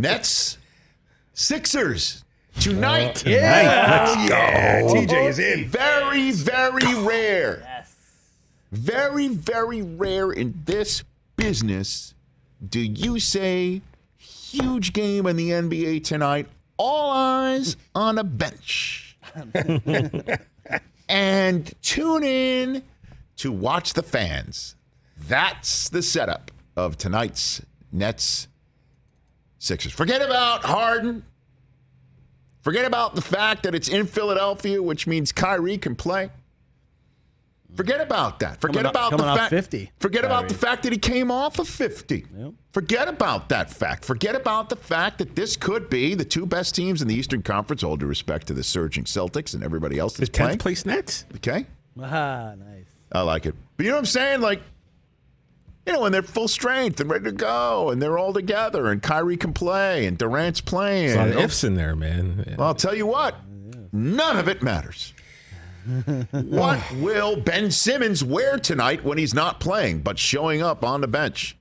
Nets, Sixers tonight. Let's go. TJ is in. Very, very rare. Yes. Very, very rare in this business. Do you say huge game in the NBA tonight? All eyes on a bench. And tune in to watch the fans. That's the setup of tonight's Nets Sixers. Forget about Harden. Forget about the fact that it's in Philadelphia, which means Kyrie can play. Forget about that. Forget about the fact 50. Forget about the fact that he came off of 50. Yep. Forget about that fact. Forget about the fact that this could be the two best teams in the Eastern Conference, all due respect to the surging Celtics and everybody else that's playing. The 10th place Nets. Okay. Ah, nice. I like it. But you know what I'm saying? Like, you know, when they're full strength and ready to go and they're all together and Kyrie can play and Durant's playing. There's a lot of ifs in there, man. Yeah. Well, I'll tell you what. None of it matters. What will Ben Simmons wear tonight when he's not playing but showing up on the bench?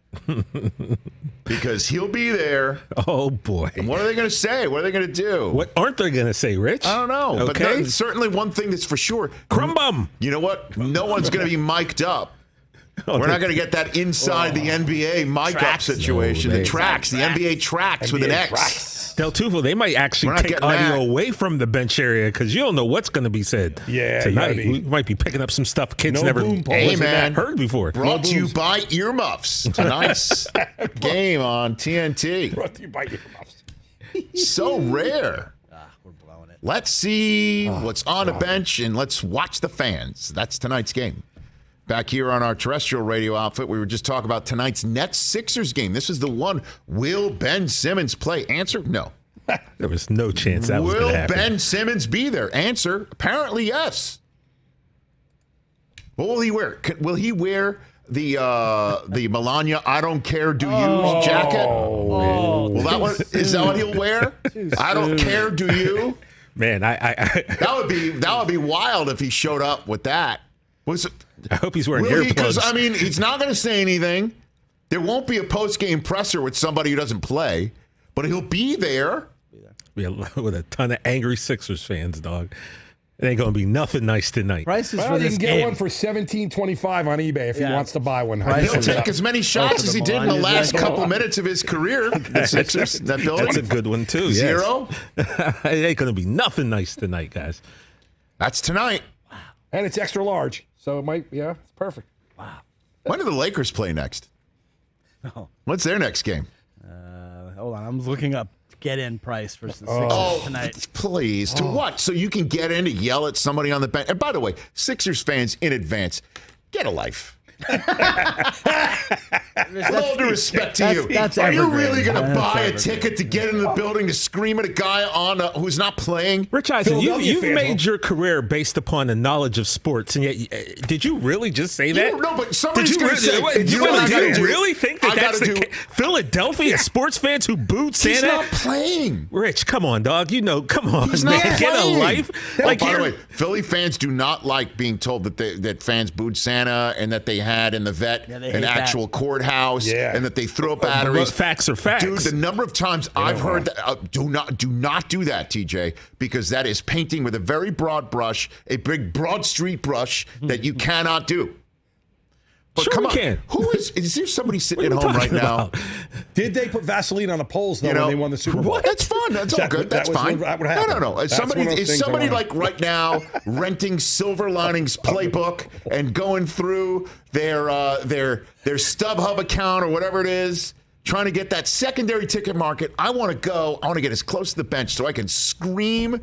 Because he'll be there. Oh, boy. And what are they going to say? What are they going to do? What aren't they going to say, Rich? I don't know. Okay. But certainly one thing that's for sure. Crumb bum. You know what? No one's going to be mic'd up. We're not going to get that inside the NBA mic-up situation. The NBA tracks with an X. Del Tufo, they might actually take audio away from the bench area because you don't know what's going to be said tonight. We might be picking up some stuff kids never heard before. Brought to you by Earmuffs. Tonight's game on TNT. Brought to you by Earmuffs. So rare. We're blowing it. Let's see what's on the bench and let's watch the fans. That's tonight's game. Back here on our terrestrial radio outfit, we were just talking about tonight's Nets-Sixers game. This is the one. Will Ben Simmons play? Answer, no. There was no chance that was going to happen. Will Ben Simmons be there? Answer, apparently yes. What will he wear? Will he wear the Melania I don't care do you jacket? Is that what he'll wear? I don't care do you? Man, that would be wild if he showed up with that. I hope he's wearing earplugs. Because, I mean, he's not going to say anything. There won't be a post-game presser with somebody who doesn't play, but he'll be there. With a ton of angry Sixers fans, dog. It ain't going to be nothing nice tonight. Prices for you this can get one for $17.25 on eBay if he wants to buy one. He'll take as many shots as he did in the last couple minutes of his career. The Sixers, that building. That's a good one, too. Zero. Yes. It ain't going to be nothing nice tonight, guys. That's tonight. Wow. And it's extra large. So it might, it's perfect. Wow. When do the Lakers play next? Oh. What's their next game? Hold on, I'm looking up get-in price versus Sixers tonight. Please. To what? So you can get in to yell at somebody on the bench. And by the way, Sixers fans in advance, get a life. With all due respect to you, are you really going to buy a ticket to get in the building to scream at a guy who's not playing? Rich Eisen, you've made your career based upon a knowledge of sports, and yet did you really just say that? No, but somebody's going to say, do you really think that's the Philadelphia sports fans who booed Santa? He's not playing. Rich, come on, dog. Come on, he's man. Not get a life. By the way, Philly fans do not like being told that fans booed Santa and that they had in the vet an actual courthouse and that they throw batteries. Facts are facts. Dude, the number of times I've heard that, do not do that, TJ, because that is painting with a very broad brush, a big broad street brush that you cannot do. But sure, come on, can. Is there somebody sitting at home right now? Did they put Vaseline on the poles though when they won the Super Bowl? That's fun. That's all good. That's fine. No. Is somebody like right now renting Silver Linings Playbook and going through their StubHub account or whatever it is, trying to get that secondary ticket market? I want to get as close to the bench so I can scream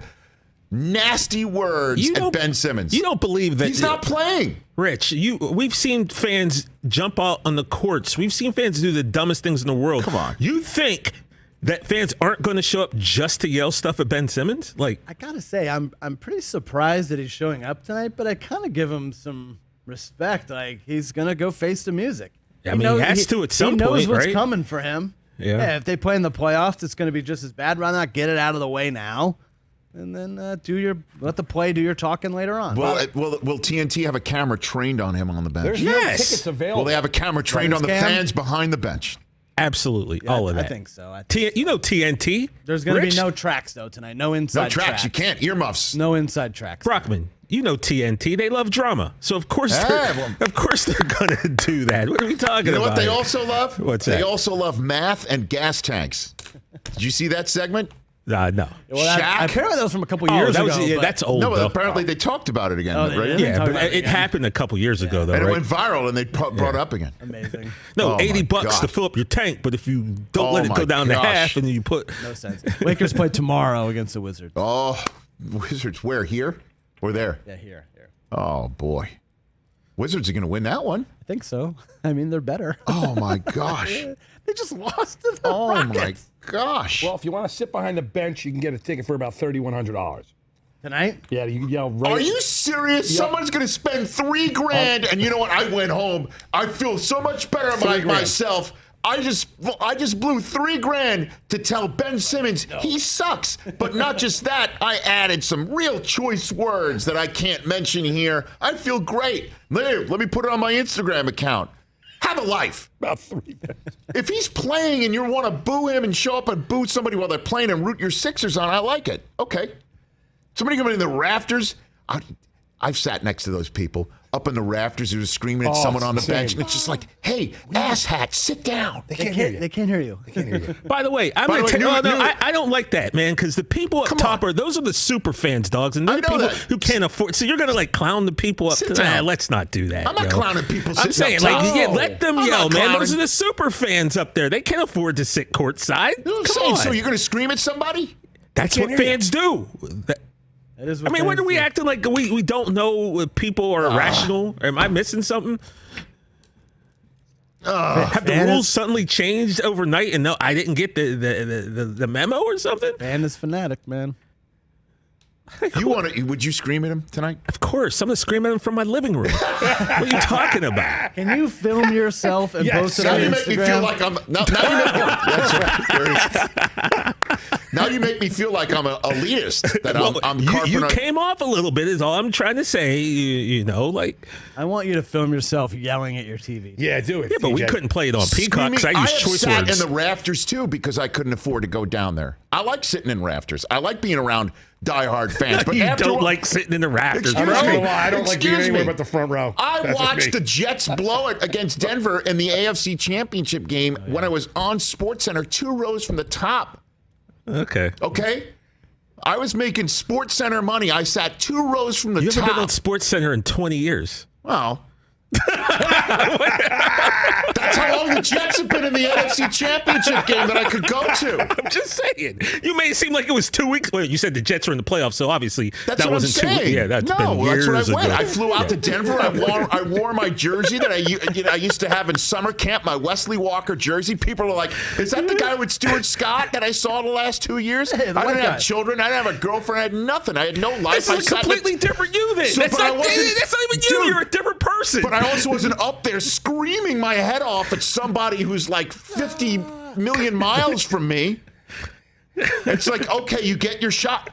nasty words at Ben Simmons. You don't believe that he's not playing. Rich, we've seen fans jump out on the courts. We've seen fans do the dumbest things in the world. Come on. You think that fans aren't going to show up just to yell stuff at Ben Simmons? Like, I gotta say, I'm pretty surprised that he's showing up tonight, but I kind of give him some respect. Like, he's gonna go face the music. I mean, he has to at some point, right? He knows what's coming for him. Yeah, if they play in the playoffs, it's going to be just as bad. Why not get it out of the way now? And then let the play do your talking later on. Will TNT have a camera trained on him on the bench? There's no tickets available. Will they have a camera trained on the fans behind the bench? Absolutely, all of that. I think so. TNT. There's going to be no tracks though tonight. No inside tracks. No tracks. You can't. Earmuffs. No inside tracks. Brockman, TNT. They love drama, so of course they're going to do that. What are we talking about? You know what they also love? What's that? They also love math and gas tanks. Did you see that segment? No. Well, apparently that was from a couple years ago. That's old. No, but apparently they talked about it again. Right? Yeah, but it happened a couple years ago, though. And right? it went viral, and they brought it up again. Amazing. No, $80 to fill up your tank, but if you don't let it go down to half, and then you put no sense. Lakers play tomorrow against the Wizards. Oh, Wizards where? Here or there? Yeah, here. Oh boy, Wizards are going to win that one. I think so. I mean, they're better. Oh my gosh. They just lost to the Rockets. My gosh. Well, if you want to sit behind the bench, you can get a ticket for about $3,100 tonight. Yeah, you can yell. Right. Are you serious? Yep. Someone's going to spend $3,000, and you know what? I went home. I feel so much better about myself. I just blew $3,000 to tell Ben Simmons he sucks. But not just that, I added some real choice words that I can't mention here. I feel great. Let me put it on my Instagram account. Have a life. About 3 minutes. If he's playing and you want to boo him and show up and boo somebody while they're playing and root your Sixers on, I like it. Okay. Somebody coming in the rafters. I've sat next to those people up in the rafters who was screaming at someone on the bench. And it's just like, hey, asshat, sit down. They can't hear you. They can't hear you. By the way, I'm going to tell you, I don't like that, man, because the people up top those are the super fans, dogs, and those people who can't afford. So you're going to clown the people up. Let's not do that. I'm not clowning people. I'm saying, let them yell, man. Those are the super fans up there. They can't afford to sit courtside. Come on. So you're going to scream at somebody? That's what fans do. When are we acting like we don't know if people are irrational? Am I missing something? Have the rules suddenly changed overnight? And no, I didn't get the memo or something. Man is fanatic, man. Would you scream at him tonight? Of course. I'm going to scream at him from my living room. What are you talking about? Can you film yourself and post it on Instagram? Now you make me feel like I'm... Now you make me feel like I'm an elitist. That you came off a little bit is all I'm trying to say. I want you to film yourself yelling at your TV. Yeah, do it. Yeah, but we couldn't play it on Peacock because I used choice words. I sat in the rafters, too, because I couldn't afford to go down there. I like sitting in rafters. I like being around diehard fans. But you don't like sitting in the rafters. I'm not going to lie. I don't like being anywhere but the front row. I watched the Jets blow it against Denver in the AFC Championship game when I was on SportsCenter 2 rows from the top. Okay. I was making SportsCenter money. I sat 2 rows from the top. You haven't been on SportsCenter in 20 years. Well, that's how long the Jets have been in the NFC Championship game that I could go to. I'm just saying. You made it seem like it was 2 weeks. Well, you said the Jets were in the playoffs, so obviously that wasn't 2 weeks. Yeah, that's been years that's what I went. ago. I flew out to Denver. I wore my jersey that I used to have in summer camp, my Wesley Walker jersey. People are like, is that the guy with Stuart Scott that I saw the last 2 years? I didn't have children. I didn't have a girlfriend. I had nothing. I had no life. This is a completely different you then. That's not even you. You're a different person. But I also wasn't up there screaming my head off at somebody who's like 50 million miles from me. It's like, okay, you get your shot.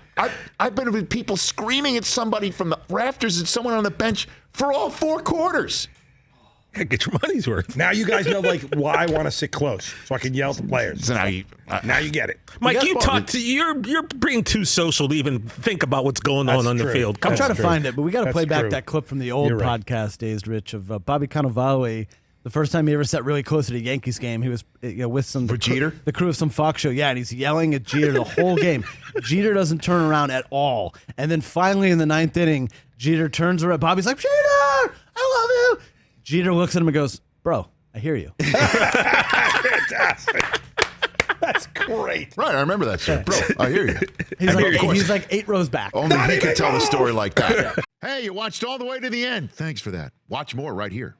I've been with people screaming at somebody from the rafters and someone on the bench for all 4 quarters. Get your money's worth. Now you guys know why I want to sit close so I can yell at the players. So now you get it. Mike, you're being too social to even think about what's going on the field. I'm trying to find it, but we got to play back that clip from the old podcast days, Rich, of Bobby Cannavale. The first time he ever sat really close at a Yankees game, he was with Jeter? The crew of some Fox show. Yeah, and he's yelling at Jeter the whole game. Jeter doesn't turn around at all. And then finally in the 9th inning, Jeter turns around. Bobby's like, Jeter, I love you. Jeter looks at him and goes, bro, I hear you. Fantastic. That's great. Right, I remember that, sir. Bro, I hear you. He's like 8 rows back. Only he can tell a story like that. Hey, you watched all the way to the end. Thanks for that. Watch more right here.